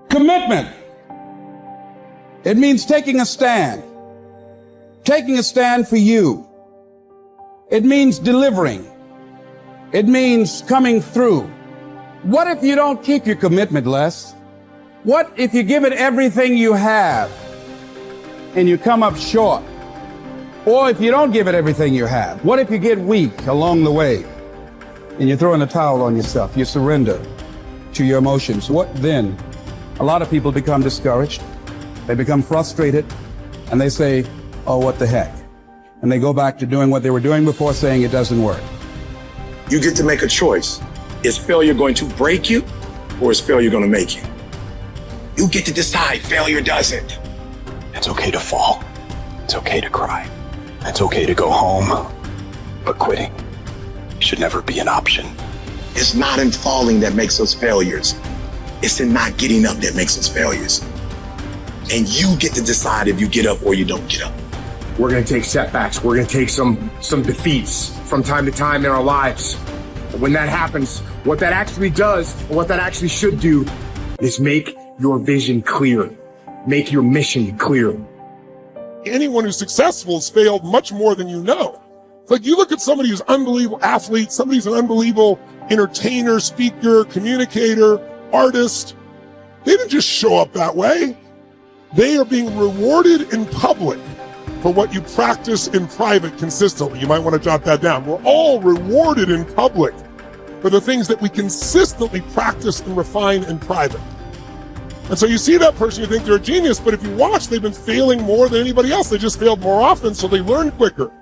Commitment. It means taking a stand. Taking a stand for you. It means delivering. It means coming through. What if you don't keep your commitment, Les? What if you give it everything you have and you come up short? Or if you don't give it everything you have, what if you get weak along the way and you throw in the towel on yourself? You surrender to your emotions. What then? A lot of people become discouraged. They become frustrated and they say, oh, what the heck? And they go back to doing what they were doing before, saying it doesn't work. You get to make a choice. Is failure going to break you or is failure going to make you? You get to decide. Failure doesn't. It's okay to fall. It's okay to cry. It's okay to go home. But quitting should never be an option. It's not in falling that makes us failures. It's in not getting up that makes us failures. And you get to decide if you get up or you don't get up. We're going to take setbacks. We're going to take some defeats from time to time in our lives. When that happens, what that actually does, or what that actually should do, is make your vision clear. Make your mission clear. Anyone who's successful has failed much more than you know. Like, you look at somebody who's an unbelievable athlete, somebody who's an unbelievable entertainer, speaker, communicator, artist. They didn't just show up that way. They are being rewarded in public for what you practice in private consistently. You might want to jot that down. We're all rewarded in public for the things that we consistently practice and refine in private. And so you see that person, you think they're a genius, but if you watch, they've been failing more than anybody else. They just failed more often, so they learn quicker.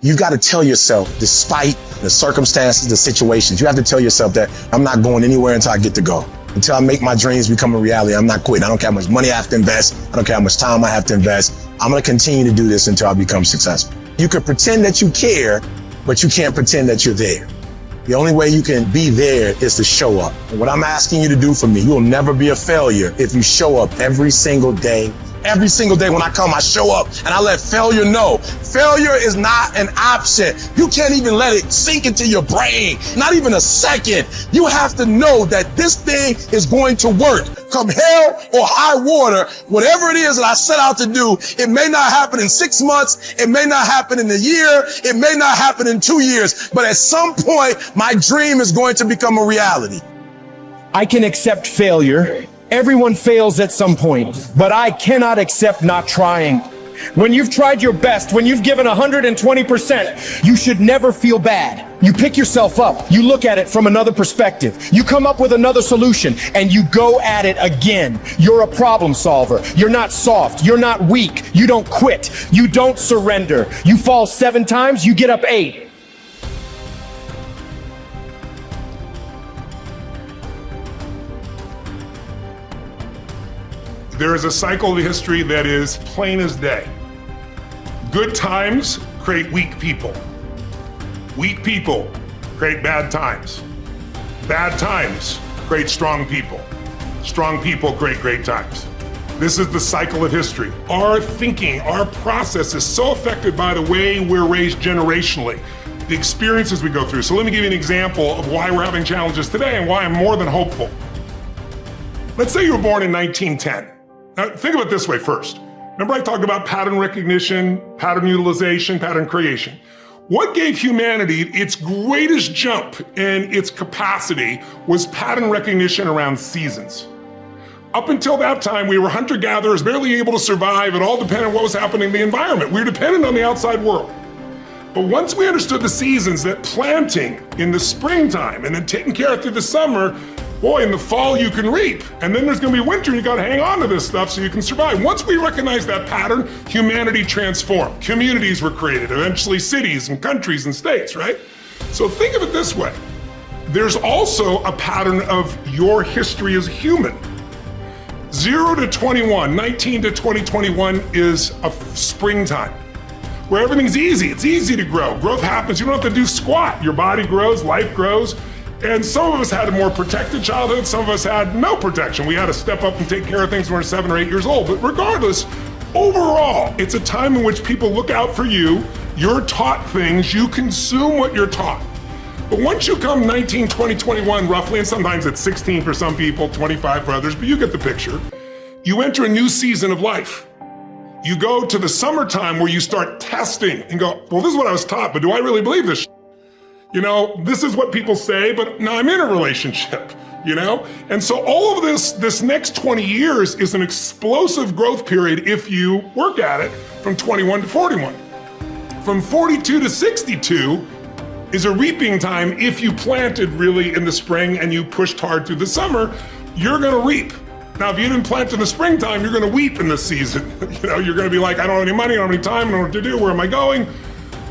You got to tell yourself, despite the circumstances, the situations, you have to tell yourself that I'm not going anywhere until I get to go. Until I make my dreams become a reality, I'm not quitting. I don't care how much money I have to invest. I don't care how much time I have to invest. I'm going to continue to do this until I become successful. You can pretend that you care, but you can't pretend that you're there. The only way you can be there is to show up. And what I'm asking you to do for me, you will never be a failure if you show up every single day. Every single day when I come, I show up and I let failure know. Failure is not an option. You can't even let it sink into your brain, not even a second. You have to know that this thing is going to work. Come hell or high water, whatever it is that I set out to do, it may not happen in 6 months, it may not happen in a year, it may not happen in 2 years, but at some point, my dream is going to become a reality. I can accept failure. Everyone fails at some point, but I cannot accept not trying. When you've tried your best, when you've given 120%, you should never feel bad. You pick yourself up, you look at it from another perspective, you come up with another solution, and you go at it again. You're a problem solver. You're not soft. You're not weak. You don't quit. You don't surrender. You fall 7 times, you get up 8. There is a cycle of history that is plain as day. Good times create weak people. Weak people create bad times. Bad times create strong people. Strong people create great times. This is the cycle of history. Our thinking, our process is so affected by the way we're raised generationally, the experiences we go through. So let me give you an example of why we're having challenges today and why I'm more than hopeful. Let's say you were born in 1910. Now, think of it this way first. Remember I talked about pattern recognition, pattern utilization, pattern creation. What gave humanity its greatest jump in its capacity was pattern recognition around seasons. Up until that time, we were hunter-gatherers, barely able to survive. It all depended on what was happening in the environment. We were dependent on the outside world. But once we understood the seasons, that planting in the springtime and then taking care of through the summer, boy, in the fall you can reap. And then there's gonna be winter, you gotta hang on to this stuff so you can survive. Once we recognized that pattern, humanity transformed. Communities were created, eventually cities and countries and states, right? So think of it this way. There's also a pattern of your history as a human. 0 to 21, 19 to 2021 is a springtime where everything's easy. It's easy to grow. Growth happens, you don't have to do squat. Your body grows, life grows. And some of us had a more protected childhood, some of us had no protection. We had to step up and take care of things when we were 7 or 8 years old. But regardless, overall, it's a time in which people look out for you, you're taught things, you consume what you're taught. But once you come 19, 20, 21 roughly, and sometimes it's 16 for some people, 25 for others, but you get the picture, you enter a new season of life. You go to the summertime where you start testing and go, well, this is what I was taught, but do I really believe this? You know, this is what people say, but now I'm in a relationship, you know? And so all of this next 20 years is an explosive growth period if you work at it from 21 to 41. From 42 to 62 is a reaping time. If you planted really in the spring and you pushed hard through the summer, you're gonna reap. Now, if you didn't plant in the springtime, you're gonna weep in this season. You know, you're gonna be like, I don't have any money, I don't have any time, I don't know what to do, where am I going?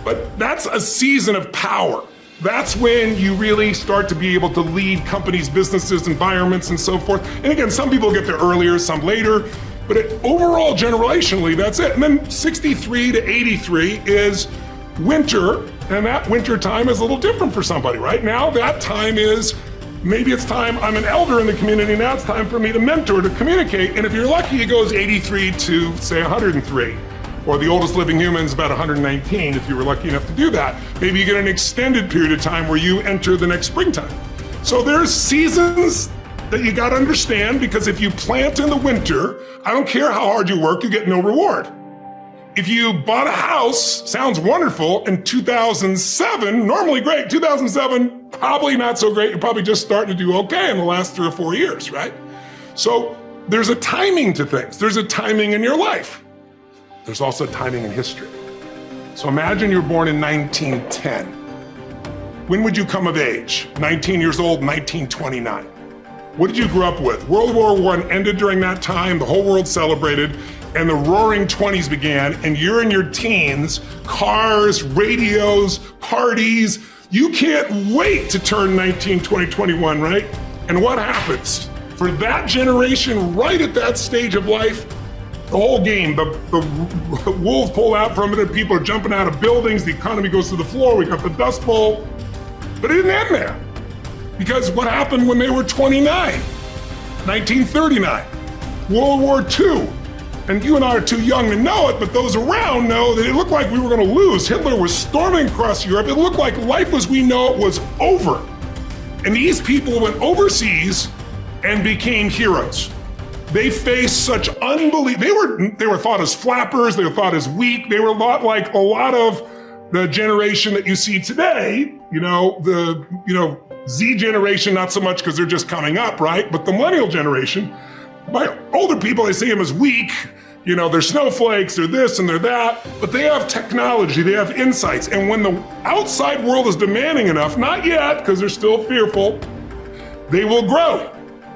But that's a season of power. That's when you really start to be able to lead companies, businesses, environments, and so forth. And again, some people get there earlier, some later, but overall, generationally, that's it. And then 63 to 83 is winter, and that winter time is a little different for somebody. Right now, that time is, maybe it's time, I'm an elder in the community, now it's time for me to mentor, to communicate. And if you're lucky, it goes 83 to, say, 103. Or the oldest living human is about 119, if you were lucky enough to do that. Maybe you get an extended period of time where you enter the next springtime. So there's seasons that you gotta understand, because if you plant in the winter, I don't care how hard you work, you get no reward. If you bought a house, sounds wonderful, in 2007, normally great, 2007, probably not so great, you're probably just starting to do okay in the last 3 or 4 years, right? So there's a timing to things. There's a timing in your life. There's also timing in history. So imagine you're born in 1910. When would you come of age? 19 years old, 1929. What did you grow up with? World War I ended during that time, the whole world celebrated, and the roaring 20s began, and you're in your teens, cars, radios, parties. You can't wait to turn 19, 20, 21, right? And what happens? For that generation, right at that stage of life, the whole game, the wolves pull out from it, and people are jumping out of buildings, the economy goes to the floor, we got the Dust Bowl. But it didn't end there. Because what happened when they were 29? 1939, World War II. And you and I are too young to know it, but those around know that it looked like we were gonna lose. Hitler was storming across Europe. It looked like life as we know it was over. And these people went overseas and became heroes. They faced such unbelievable, they were thought as flappers, they were thought as weak, they were a lot like a lot of the generation that you see today, the Z generation, not so much because they're just coming up, right? But the millennial generation, by older people, they see them as weak, they're snowflakes, they're this and they're that, but they have technology, they have insights. And when the outside world is demanding enough, not yet, because they're still fearful, they will grow.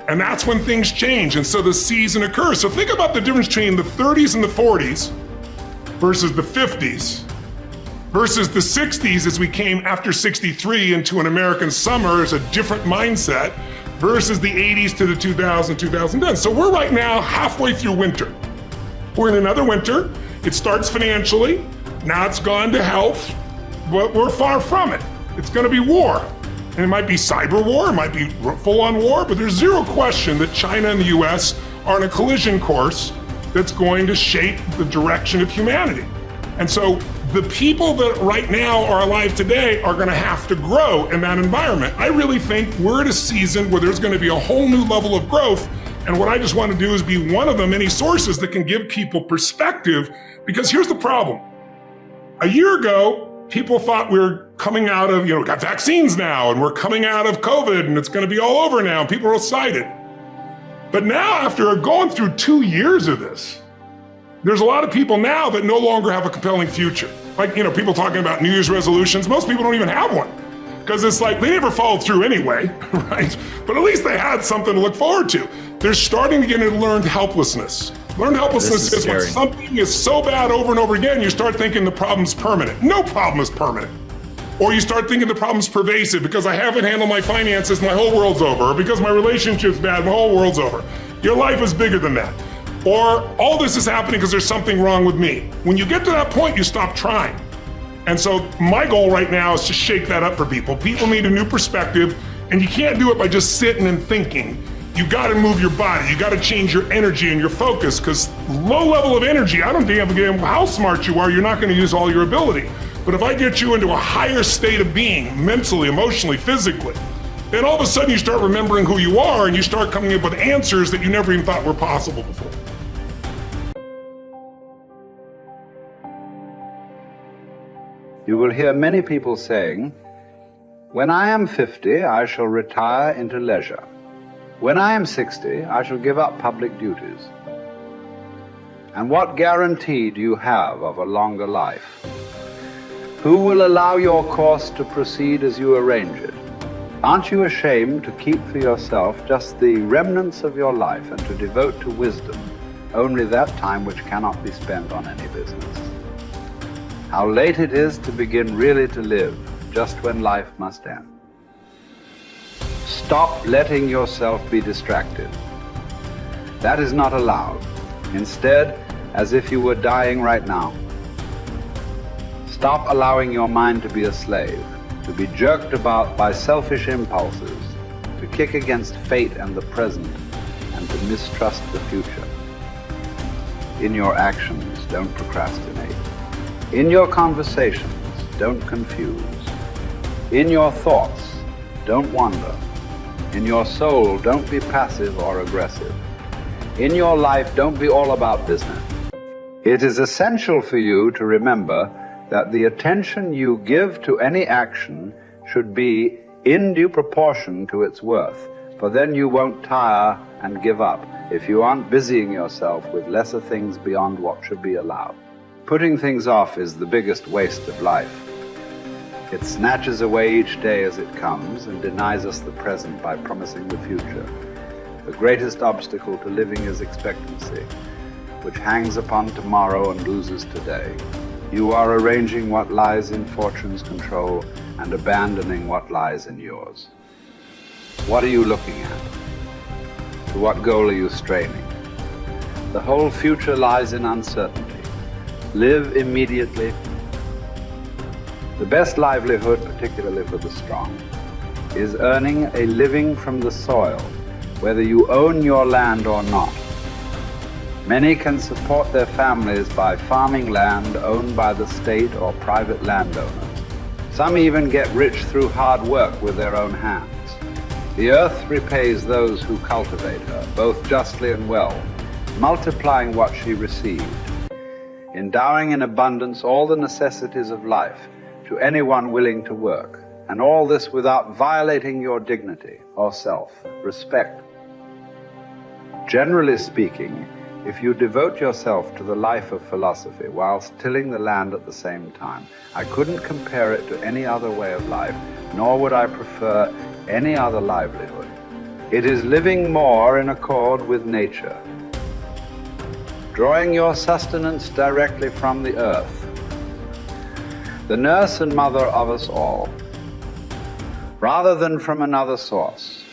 And that's when things change. And so the season occurs. So think about the difference between the 30s and the 40s versus the 50s versus the 60s as we came after 63 into an American summer as a different mindset versus the 80s to the 2000s, 2010. So we're right now halfway through winter. We're in another winter. It starts financially. Now it's gone to health, but we're far from it. It's going to be war. And it might be cyber war, it might be full-on war, but there's zero question that China and the US are on a collision course that's going to shape the direction of humanity. And so the people that right now are alive today are gonna have to grow in that environment. I really think we're at a season where there's gonna be a whole new level of growth. And what I just want to do is be one of the many sources that can give people perspective, because here's the problem. A year ago, people thought we were coming out of, we got vaccines now, and we're coming out of COVID, and it's going to be all over now, and people are excited. But now, after going through 2 years of this, there's a lot of people now that no longer have a compelling future. Like, people talking about New Year's resolutions, most people don't even have one. Because it's like, they never followed through anyway, right? But at least they had something to look forward to. They're starting to get into learned helplessness. Learned helplessness is when something is so bad over and over again, you start thinking the problem's permanent. No problem is permanent. Or you start thinking the problem's pervasive because I haven't handled my finances, my whole world's over. Or because my relationship's bad, my whole world's over. Your life is bigger than that. Or all this is happening because there's something wrong with me. When you get to that point, you stop trying. And so my goal right now is to shake that up for people. People need a new perspective, and you can't do it by just sitting and thinking. You gotta move your body, you gotta change your energy and your focus, because low level of energy, I don't give a damn how smart you are, you're not gonna use all your ability. But if I get you into a higher state of being, mentally, emotionally, physically, then all of a sudden you start remembering who you are and you start coming up with answers that you never even thought were possible before. You will hear many people saying, "When I am 50, I shall retire into leisure. When I am 60, I shall give up public duties." And what guarantee do you have of a longer life? Who will allow your course to proceed as you arrange it? Aren't you ashamed to keep for yourself just the remnants of your life and to devote to wisdom only that time which cannot be spent on any business? How late it is to begin really to live, just when life must end. Stop letting yourself be distracted. That is not allowed. Instead, as if you were dying right now. Stop allowing your mind to be a slave, to be jerked about by selfish impulses, to kick against fate and the present, and to mistrust the future. In your actions, don't procrastinate. In your conversations, don't confuse. In your thoughts, don't wander. In your soul, don't be passive or aggressive. In your life, don't be all about business. It is essential for you to remember that the attention you give to any action should be in due proportion to its worth, for then you won't tire and give up if you aren't busying yourself with lesser things beyond what should be allowed. Putting things off is the biggest waste of life. It snatches away each day as it comes and denies us the present by promising the future. The greatest obstacle to living is expectancy, which hangs upon tomorrow and loses today. You are arranging what lies in fortune's control and abandoning what lies in yours. What are you looking at? To what goal are you straining? The whole future lies in uncertainty. Live immediately. The best livelihood, particularly for the strong, is earning a living from the soil, whether you own your land or not. Many can support their families by farming land owned by the state or private landowners. Some even get rich through hard work with their own hands. The earth repays those who cultivate her, both justly and well, multiplying what she received, endowing in abundance all the necessities of life to anyone willing to work, and all this without violating your dignity or self-respect. Generally speaking, if you devote yourself to the life of philosophy whilst tilling the land at the same time, I couldn't compare it to any other way of life, nor would I prefer any other livelihood. It is living more in accord with nature, drawing your sustenance directly from the earth, the nurse and mother of us all, rather than from another source.